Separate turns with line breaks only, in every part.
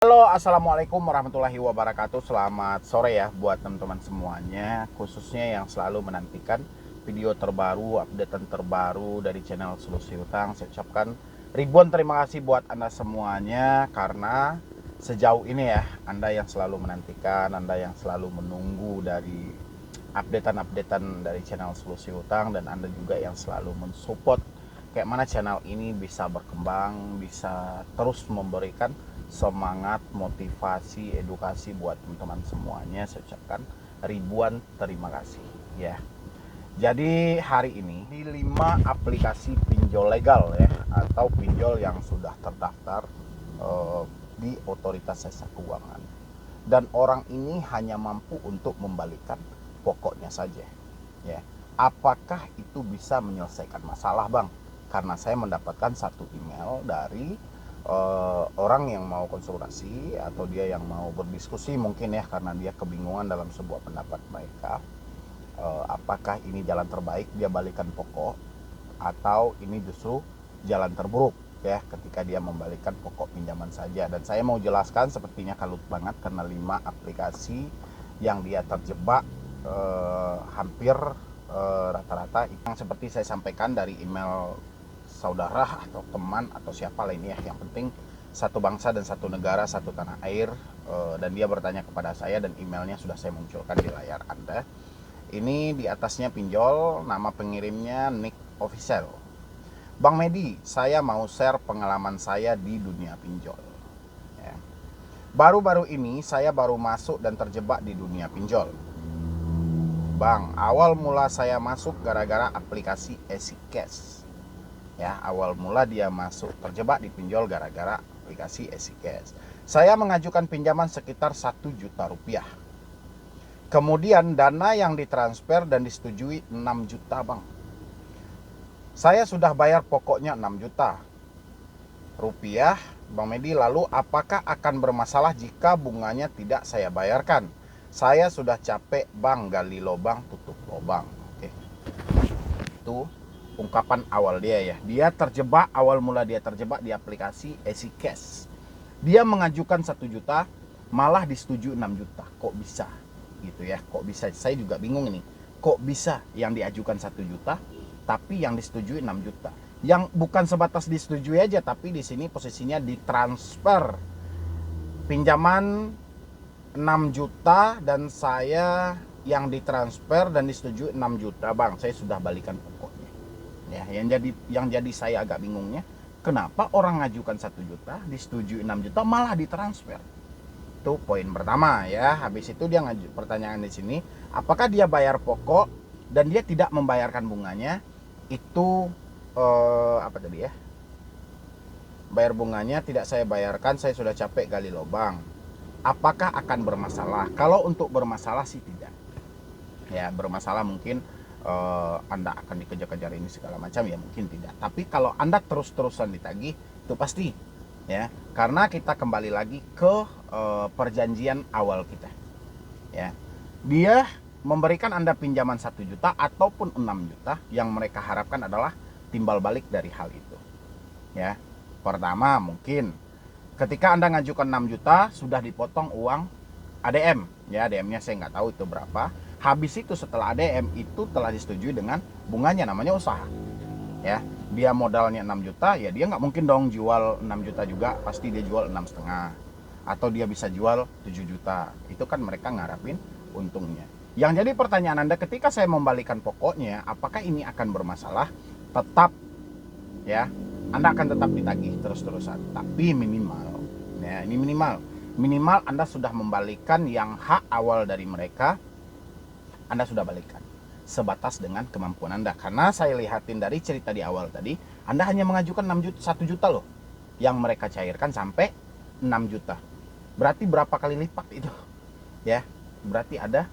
Halo, assalamualaikum warahmatullahi wabarakatuh. Selamat sore ya buat teman-teman semuanya, khususnya yang selalu menantikan video terbaru, updatean terbaru dari channel Solusi Utang. Saya ucapkan ribuan terima kasih buat Anda semuanya, karena sejauh ini ya, Anda yang selalu menantikan, Anda yang selalu menunggu dari updatean dari channel Solusi Utang, dan Anda juga yang selalu mensupport kayak mana channel ini bisa berkembang, bisa terus memberikan semangat, motivasi, edukasi buat teman-teman semuanya. Saya ucapkan ribuan terima kasih ya. Jadi hari ini di 5 aplikasi pinjol legal ya, atau pinjol yang sudah terdaftar di Otoritas Jasa Keuangan, dan orang ini hanya mampu untuk membalikan pokoknya saja ya. Apakah itu bisa menyelesaikan masalah, Bang? Karena saya mendapatkan satu email dari orang yang mau konsultasi, atau dia yang mau berdiskusi mungkin ya, karena dia kebingungan dalam sebuah pendapat mereka. Apakah ini jalan terbaik dia balikan pokok, atau ini justru jalan terburuk ya ketika dia membalikan pokok pinjaman saja. Dan saya mau jelaskan, sepertinya kalut banget karena 5 aplikasi yang dia terjebak, hampir rata-rata yang seperti saya sampaikan dari email saudara atau teman atau siapa lainnya, yang penting satu bangsa dan satu negara, satu tanah air. Dan dia bertanya kepada saya, dan emailnya sudah saya munculkan di layar Anda. Ini di atasnya pinjol, nama pengirimnya Nick Official. Bang Medi, saya mau share pengalaman saya di dunia pinjol ya. Baru-baru ini saya baru masuk dan terjebak di dunia pinjol, Bang. Awal mula saya masuk gara-gara aplikasi EasyCash ya. Awal mula dia masuk terjebak di pinjol gara-gara aplikasi EasyCash. Saya mengajukan pinjaman sekitar 1 juta rupiah. Kemudian dana yang ditransfer dan disetujui 6 juta, Bang. Saya sudah bayar pokoknya 6 juta rupiah, Bang Medi. Lalu apakah akan bermasalah jika bunganya tidak saya bayarkan? Saya sudah capek, Bang, gali lubang tutup lubang. Oke. Itu ungkapan awal dia ya. Dia terjebak, awal mula dia terjebak di aplikasi EasyCash. Dia mengajukan 1 juta, malah disetujui 6 juta. Kok bisa? Gitu ya. Kok bisa? Saya juga bingung ini. Kok bisa yang diajukan 1 juta tapi yang disetujui 6 juta? Yang bukan sebatas disetujui aja, tapi di sini posisinya ditransfer pinjaman 6 juta, dan saya yang ditransfer dan disetujui 6 juta, Bang. Saya sudah balikan pokoknya. Ya, yang jadi saya agak bingungnya, kenapa orang ngajukan 1 juta, disetujui 6 juta, malah ditransfer? Itu poin pertama ya. Habis itu dia pertanyaan di sini, apakah dia bayar pokok dan dia tidak membayarkan bunganya? Itu apa tadi ya? Bayar bunganya tidak saya bayarkan, saya sudah capek gali lubang. Apakah akan bermasalah? Kalau untuk bermasalah sih tidak. Ya, bermasalah mungkin Anda akan dikejar-kejar ini segala macam, ya mungkin tidak. Tapi kalau Anda terus-terusan ditagih, itu pasti ya. Karena kita kembali lagi ke perjanjian awal kita. Ya. Dia memberikan Anda pinjaman 1 juta ataupun 6 juta, yang mereka harapkan adalah timbal balik dari hal itu. Ya. Pertama, mungkin ketika Anda ngajukan 6 juta sudah dipotong uang ADM. Ya, ADM-nya saya nggak tahu itu berapa. Habis itu setelah ADM itu telah disetujui dengan bunganya, namanya usaha. Ya, dia modalnya 6 juta, ya dia nggak mungkin dong jual 6 juta juga, pasti dia jual 6,5. Atau dia bisa jual 7 juta. Itu kan mereka ngarapin untungnya. Yang jadi pertanyaan Anda, ketika saya membalikan pokoknya, apakah ini akan bermasalah? Tetap ya, Anda akan tetap ditagih terus-terusan. Tapi minimal, ya ini minimal Anda sudah membalikan yang hak awal dari mereka, Anda sudah balikan sebatas dengan kemampuan Anda. Karena saya lihatin dari cerita di awal tadi, Anda hanya mengajukan 6 juta, 1 juta loh yang mereka cairkan sampai 6 juta. Berarti berapa kali lipat itu? Ya, berarti ada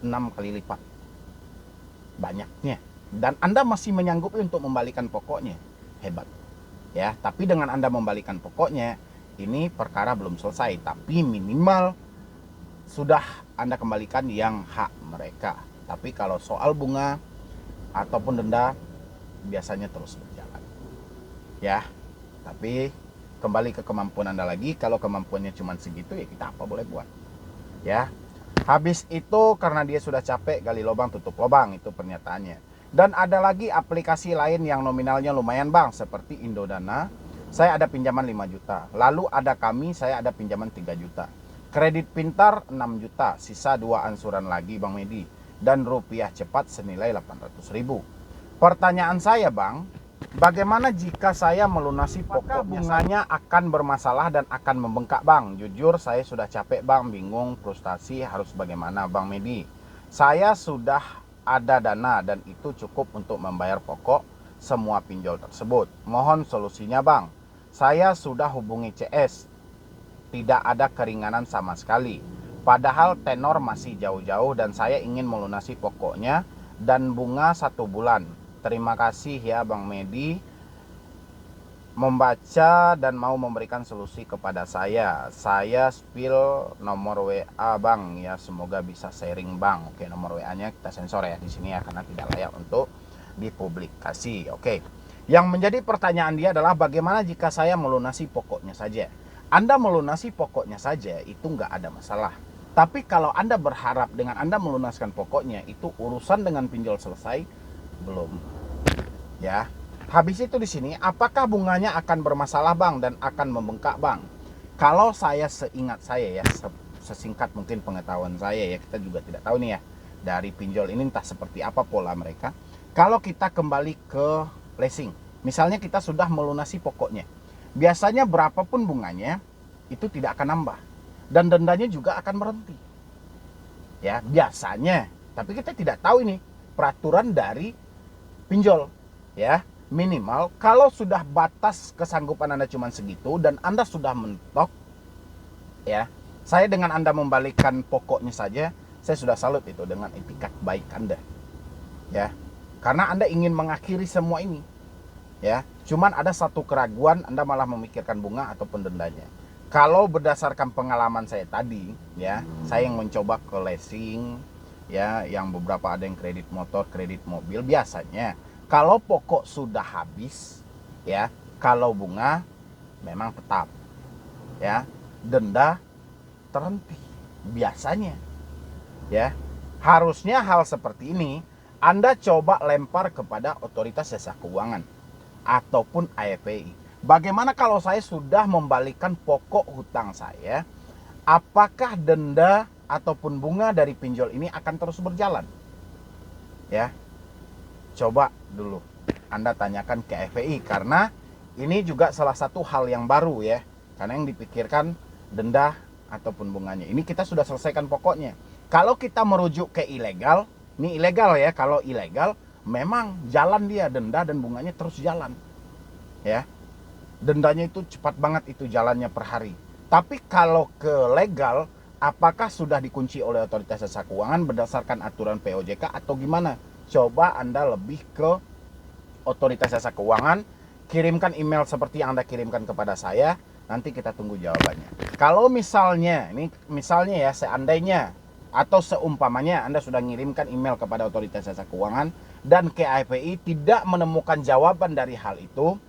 6 kali lipat banyaknya. Dan Anda masih menyanggupi untuk membalikan pokoknya. Hebat. Ya, tapi dengan Anda membalikan pokoknya, ini perkara belum selesai, tapi minimal sudah Anda kembalikan yang hak mereka. Tapi kalau soal bunga ataupun denda biasanya terus berjalan. Ya, tapi Kembali ke kemampuan Anda lagi. Kalau kemampuannya cuma segitu, ya kita apa boleh buat. Ya. Habis itu karena dia sudah capek, gali lubang tutup lubang, itu pernyataannya. Dan ada lagi aplikasi lain yang nominalnya lumayan bang, seperti Indodana. Saya ada pinjaman 5 juta. Lalu ada Kami, saya ada pinjaman 3 juta. Kredit Pintar 6 juta, sisa 2 ansuran lagi Bang Medi. Dan rupiah cepat senilai 800.000. Pertanyaan saya bang, bagaimana jika saya melunasi pokok bunganya akan bermasalah dan akan membengkak bang? Jujur saya sudah capek bang, bingung, frustasi, harus bagaimana Bang Medi? Saya sudah ada dana dan itu cukup untuk membayar pokok semua pinjol tersebut. Mohon solusinya bang. Saya sudah hubungi CS, tidak ada keringanan sama sekali. Padahal tenor masih jauh-jauh dan saya ingin melunasi pokoknya dan bunga 1 bulan. Terima kasih ya Bang Medi membaca dan mau memberikan solusi kepada saya. Saya spill nomor WA Bang ya, semoga bisa sharing Bang. Oke, nomor WA-nya kita sensor ya di sini ya karena tidak layak untuk dipublikasi. Oke. Yang menjadi pertanyaan dia adalah bagaimana jika saya melunasi pokoknya saja? Anda melunasi pokoknya saja itu nggak ada masalah. Tapi kalau Anda berharap dengan Anda melunaskan pokoknya itu urusan dengan pinjol selesai, belum. Ya. Habis itu di sini apakah bunganya akan bermasalah Bang dan akan membengkak Bang? Kalau saya seingat saya ya, sesingkat mungkin pengetahuan saya ya, kita juga tidak tahu nih ya dari pinjol ini entah seperti apa pola mereka. Kalau kita kembali ke leasing, misalnya kita sudah melunasi pokoknya, biasanya berapapun bunganya itu tidak akan nambah dan dendanya juga akan berhenti. Ya, biasanya. Tapi kita tidak tahu ini peraturan dari pinjol. Ya, minimal kalau sudah batas kesanggupan Anda cuma segitu dan Anda sudah mentok, ya, saya dengan Anda membalikkan pokoknya saja, saya sudah salut itu dengan etikat baik Anda. Ya. Karena Anda ingin mengakhiri semua ini. Ya, cuman ada satu keraguan, Anda malah memikirkan bunga ataupun dendanya. Kalau berdasarkan pengalaman saya tadi, ya, saya yang mencoba ke leasing, ya, yang beberapa ada yang kredit motor, kredit mobil, biasanya kalau pokok sudah habis, ya, kalau bunga memang tetap, ya, denda terhenti, biasanya, ya. Harusnya hal seperti ini Anda coba lempar kepada otoritas jasa keuangan ataupun AFPI. Bagaimana kalau saya sudah membalikkan pokok hutang saya? Apakah denda ataupun bunga dari pinjol ini akan terus berjalan? Ya, coba dulu Anda tanyakan ke AFPI karena ini juga salah satu hal yang baru ya. Karena yang dipikirkan denda ataupun bunganya. Ini kita sudah selesaikan pokoknya. Kalau kita merujuk ke ilegal, ini ilegal ya. Kalau ilegal, memang jalan dia denda dan bunganya terus jalan. Ya. Dendanya itu cepat banget itu jalannya per hari. Tapi kalau ke legal, apakah sudah dikunci oleh otoritas jasa keuangan berdasarkan aturan POJK atau gimana? Coba Anda lebih ke otoritas jasa keuangan, kirimkan email seperti yang Anda kirimkan kepada saya, nanti kita tunggu jawabannya. Kalau misalnya, ini misalnya ya, seandainya atau seumpamanya Anda sudah ngirimkan email kepada otoritas jasa keuangan dan ke AFPI tidak menemukan jawaban dari hal itu,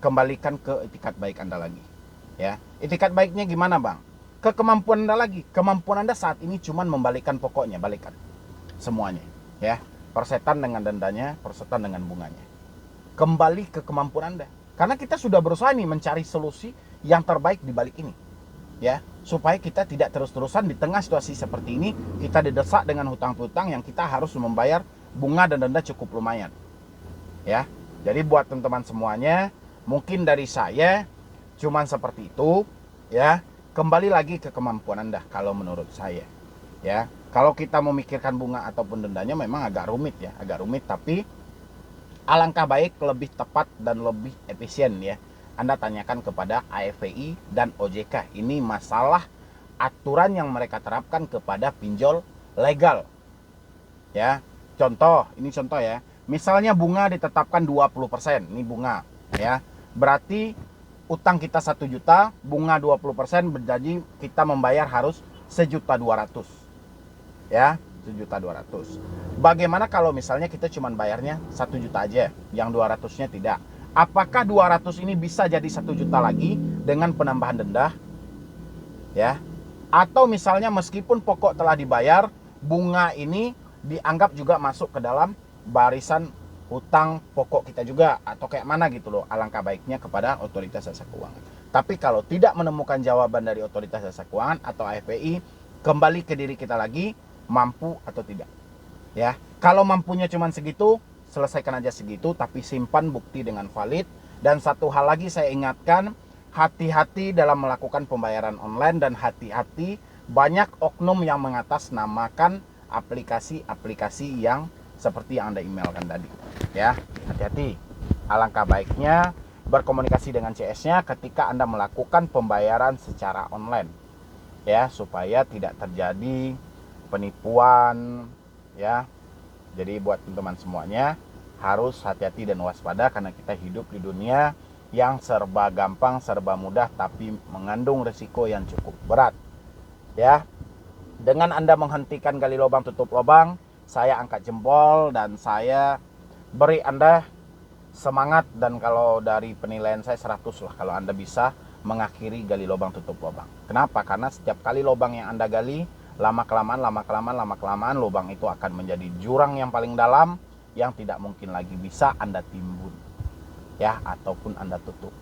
kembalikan ke etikat baik Anda lagi. Ya, etikat baiknya gimana Bang? Ke kemampuan Anda lagi. Kemampuan Anda saat ini cuma membalikkan pokoknya, balikan semuanya. Ya, persetan dengan dendanya, persetan dengan bunganya. Kembali ke kemampuan Anda. Karena kita sudah berusaha nih mencari solusi yang terbaik di balik ini. Ya, supaya kita tidak terus-terusan di tengah situasi seperti ini, kita didesak dengan hutang-hutang yang kita harus membayar bunga dan denda cukup lumayan. Ya, jadi buat teman-teman semuanya, mungkin dari saya cuman seperti itu ya. Kembali lagi ke kemampuan Anda kalau menurut saya. Ya, kalau kita memikirkan bunga ataupun dendanya memang agak rumit ya, agak rumit, tapi alangkah baik, lebih tepat dan lebih efisien ya. Anda tanyakan kepada AFPI dan OJK. Ini masalah aturan yang mereka terapkan kepada pinjol legal. Ya, contoh, ini contoh ya. Misalnya bunga ditetapkan 20%, ini bunga ya. Berarti utang kita 1 juta, bunga 20%, berjanji kita membayar harus 1.200.000. Ya, 1.200.000. Bagaimana kalau misalnya kita cuma bayarnya 1 juta aja, yang 200-nya tidak? Apakah 200 ini bisa jadi 1 juta lagi dengan penambahan denda, ya. Atau misalnya meskipun pokok telah dibayar, bunga ini dianggap juga masuk ke dalam barisan hutang pokok kita juga, atau kayak mana gitu loh. Alangkah baiknya kepada otoritas jasa keuangan. Tapi kalau tidak menemukan jawaban dari otoritas jasa keuangan atau AFPI, kembali ke diri kita lagi, mampu atau tidak. Ya, kalau mampunya cuma segitu, selesaikan aja segitu, tapi simpan bukti dengan valid. Dan satu hal lagi saya ingatkan, hati-hati dalam melakukan pembayaran online, dan hati-hati banyak oknum yang mengatasnamakan aplikasi-aplikasi yang seperti yang Anda emailkan tadi. Ya, hati-hati. Alangkah baiknya berkomunikasi dengan CS-nya ketika Anda melakukan pembayaran secara online. Ya, supaya tidak terjadi penipuan, ya. Jadi buat teman-teman semuanya harus hati-hati dan waspada, karena kita hidup di dunia yang serba gampang, serba mudah, tapi mengandung risiko yang cukup berat. Ya. Dengan Anda menghentikan gali lubang tutup lubang, saya angkat jempol dan saya beri Anda semangat, dan kalau dari penilaian saya 100 lah kalau Anda bisa mengakhiri gali lubang tutup lubang. Kenapa? Karena setiap kali lubang yang Anda gali, lama kelamaan lubang itu akan menjadi jurang yang paling dalam yang tidak mungkin lagi bisa Anda timbun, ya, ataupun Anda tutup.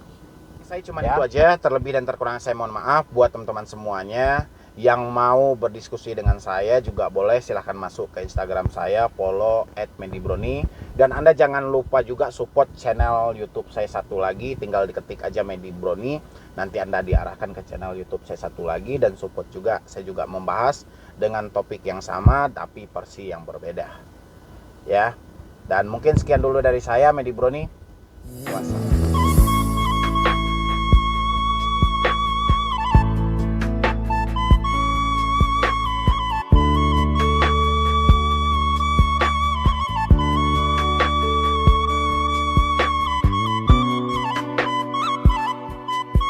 Saya cuma itu aja, terlebih dan terkurang saya mohon maaf. Buat teman-teman semuanya yang mau berdiskusi dengan saya juga boleh, silahkan masuk ke Instagram saya, follow @medibroni. Dan Anda jangan lupa juga support channel YouTube saya satu lagi, tinggal diketik aja Medibroni, nanti Anda diarahkan ke channel YouTube saya satu lagi. Dan support juga, saya juga membahas dengan topik yang sama tapi versi yang berbeda, ya. Dan mungkin sekian dulu dari saya, Medibroni. Wassalam.